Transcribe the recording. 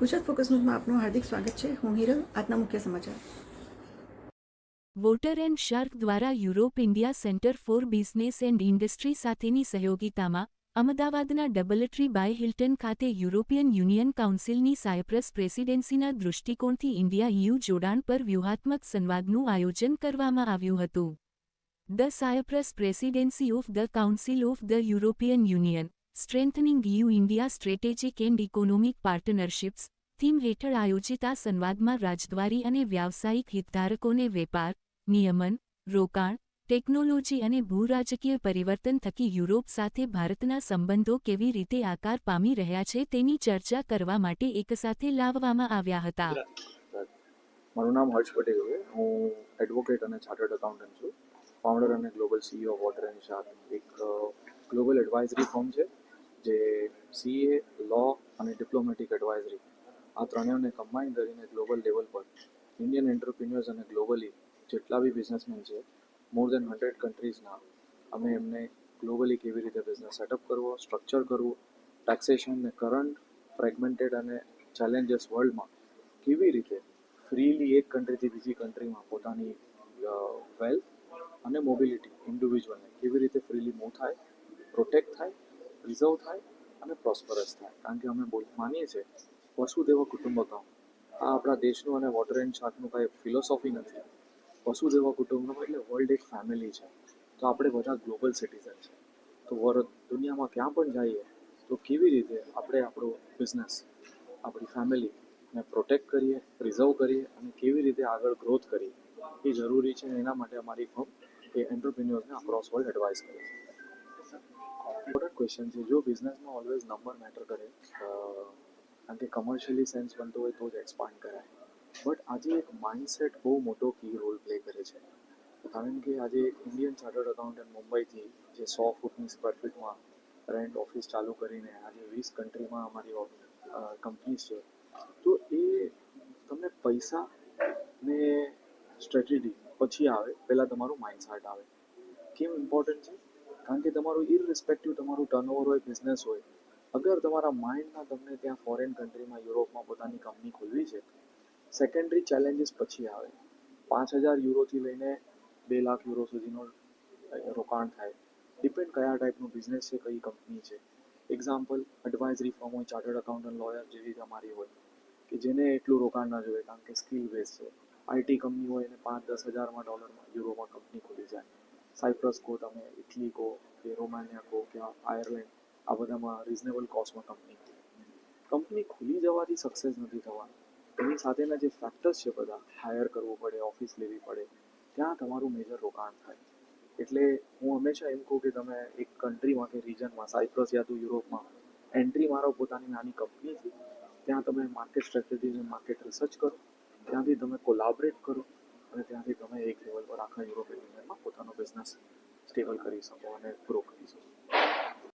Gujarat focus ન્યૂઝમાં આપનું હાર્દિક સ્વાગત છે. હું હિરલ. આજના મુખ્ય સમાચાર. વોટર એન્ડ શાર્ક દ્વારા Europe India centre for business and industry સાથેની સહયોગિતામાં અમદાવાદના ડબલટ્રી બાય હિલ્ટન ખાતે યુરોપિયન યુનિયન કાઉન્સિલની સાયપ્રસ પ્રેસિડેન્સીના દૃષ્ટિકોણથી ઇન્ડિયા EU જોડાણ પર વ્યૂહાત્મક સંવાદનું આયોજન કરવામાં આવ્યું હતું. The Cyprus presidency of the council of the European Union strengthening EU India strategic and economic partnerships theme હેઠળ આયોજિત આ સંવાદમાં રાજદ્વારી અને વ્યાવસાયિક હિતધારકોને વેપાર, નિયમન, રોકાણ, ટેકનોલોજી અને ભૂરાજકીય પરિવર્તન થકી યુરોપ સાથે ભારતના સંબંધો કેવી રીતે આકાર પામી રહ્યા છે તેની ચર્ચા કરવા માટે એકસાથે લાવવામાં આવ્યા હતા. મારું નામ હર્ષ પટેલ છે. હું એડવોકેટ અને ચાર્ટર્ડ એકાઉન્ટન્ટ છું. ફાઉન્ડર અને global CEO water and shark, એક ગ્લોબલ એડવાઇઝરી ફર્મ છે જે CA, લો અને ડિપ્લોમેટિક એડવાઇઝરી આ ત્રણેયને કમ્બાઈન કરીને ગ્લોબલ લેવલ પર ઇન્ડિયન એન્ટરપ્રિન્યોર્સ અને ગ્લોબલી જેટલા બી બિઝનેસમેન છે, મોર દેન 100 કન્ટ્રીઝના, અમે એમને ગ્લોબલી કેવી રીતે બિઝનેસ સેટઅપ કરવો, સ્ટ્રક્ચર કરવું, ટેક્સેશન ને કરંટ ફ્રેગમેન્ટેડ અને ચેલેન્જીસ વર્લ્ડમાં કેવી રીતે ફ્રીલી એક કન્ટ્રીથી બીજી કન્ટ્રીમાં પોતાની વેલ્થ અને મોબિલિટી ઇન્ડિવિજ્યુઅલને કેવી રીતે ફ્રીલી મૂવ થાય, પ્રોટેક્ટ થાય, રિઝર્વ થાય અને પ્રોસ્પરસ થાય. કારણ કે અમે માનીએ છીએ વસુદેવ કુટુંબકમ. આ આપણા દેશનું અને વોટર એન્ડ શાર્કનું કાંઈ ફિલોસોફી નથી. વસુદેવ કુટુંબકમ એટલે વર્લ્ડ એક ફેમિલી છે. તો આપણે બધા ગ્લોબલ સિટીઝન છે. તો દુનિયામાં ક્યાં પણ જઈએ તો કેવી રીતે આપણે આપણો બિઝનેસ, આપણી ફેમિલીને પ્રોટેક્ટ કરીએ, રિઝર્વ કરીએ અને કેવી રીતે આગળ ગ્રોથ કરીએ એ જરૂરી છે. એના માટે અમારી ફર્મ એ એન્ટરપ્રિન્યોર્સને અક્રોસ વર્લ્ડ એડવાઇસ કરે છે. ઇમ્પોર્ટન્ટ ક્વેશ્ચન છે. જો બિઝનેસમાં ઓલવેઝ નંબર મેટર કરે, કારણ કે કમર્શિયલી સેન્સ બનતો હોય તો જ એક્સપાન્ડ કરાય. બટ આજે એક માઇન્ડસેટ બહુ મોટો કી રોલ પ્લે કરે છે. કારણ કે આજે એક ઇન્ડિયન ચાર્ટર્ડ એકાઉન્ટન્ટ મુંબઈથી જે 100 ફૂટની સ્ક્વેર ફીટમાં રેન્ટ ઓફિસ ચાલુ કરીને આજે 20 કન્ટ્રીમાં અમારી કંપનીઝ છે. તો એ તમને પૈસા ને સ્ટ્રેટેજી પછી આવે, પહેલાં તમારું માઇન્ડસેટ આવે. કેમ ઇમ્પોર્ટન્ટ છે? કારણ કે તમારું ઇરરિસ્પેક્ટિવ તમારું ટર્નઓવર હોય, બિઝનેસ હોય, અગર તમારા માઇન્ડમાં તમને ત્યાં ફોરેન કન્ટ્રીમાં, યુરોપમાં પોતાની કંપની ખોલવી છે, સેકન્ડરી ચેલેન્જીસ પછી આવે. 5,000 યુરોથી લઈને 2 લાખ યુરો સુધીનો રોકાણ થાય. ડિપેન્ડ કયા ટાઈપનું બિઝનેસ છે, કઈ કંપની છે. એક્ઝામ્પલ, એડવાઇઝરી ફર્મ હોય, ચાર્ટર્ડ એકાઉન્ટન્ટ, લોયર જેવી તમારી હોય કે જેને એટલું રોકાણ ના જોઈએ કારણ કે સ્કિલ બેઝ છે. IT કંપની હોય એને 5-10 હજારમાં ડોલરમાં યુરોમાં કંપની ખુલી જાય. સાયપ્રસ કહો તમે, ઇટલી કહો કે રોમાનિયા કહો કે આયર્લેન્ડ, આ બધામાં રિઝનેબલ કોસ્ટમાં કંપની ખુલી જવાથી સક્સેસ નથી થવાનું. એની સાથેના જે ફેક્ટર્સ છે બધા, હાયર કરવું પડે, ઓફિસ લેવી પડે, ત્યાં તમારું મેજર રોકાણ થાય. એટલે હું હંમેશા એમ કહું કે તમે એક કન્ટ્રીમાં કે રિજનમાં, સાયપ્રસ યા તો યુરોપમાં એન્ટ્રી મારો પોતાની નાની કંપનીથી. ત્યાં તમે માર્કેટ સ્ટ્રેટેજી અને માર્કેટ રિસર્ચ કરો, ત્યાંથી તમે કોલાબરેટ કરો અને ત્યાંથી તમે એક લેવલ પર આખા યુરોપિયન યુનિયનમાં પોતાનો બિઝનેસ સ્ટેબલ કરી શકો અને ગ્રો કરી શકો.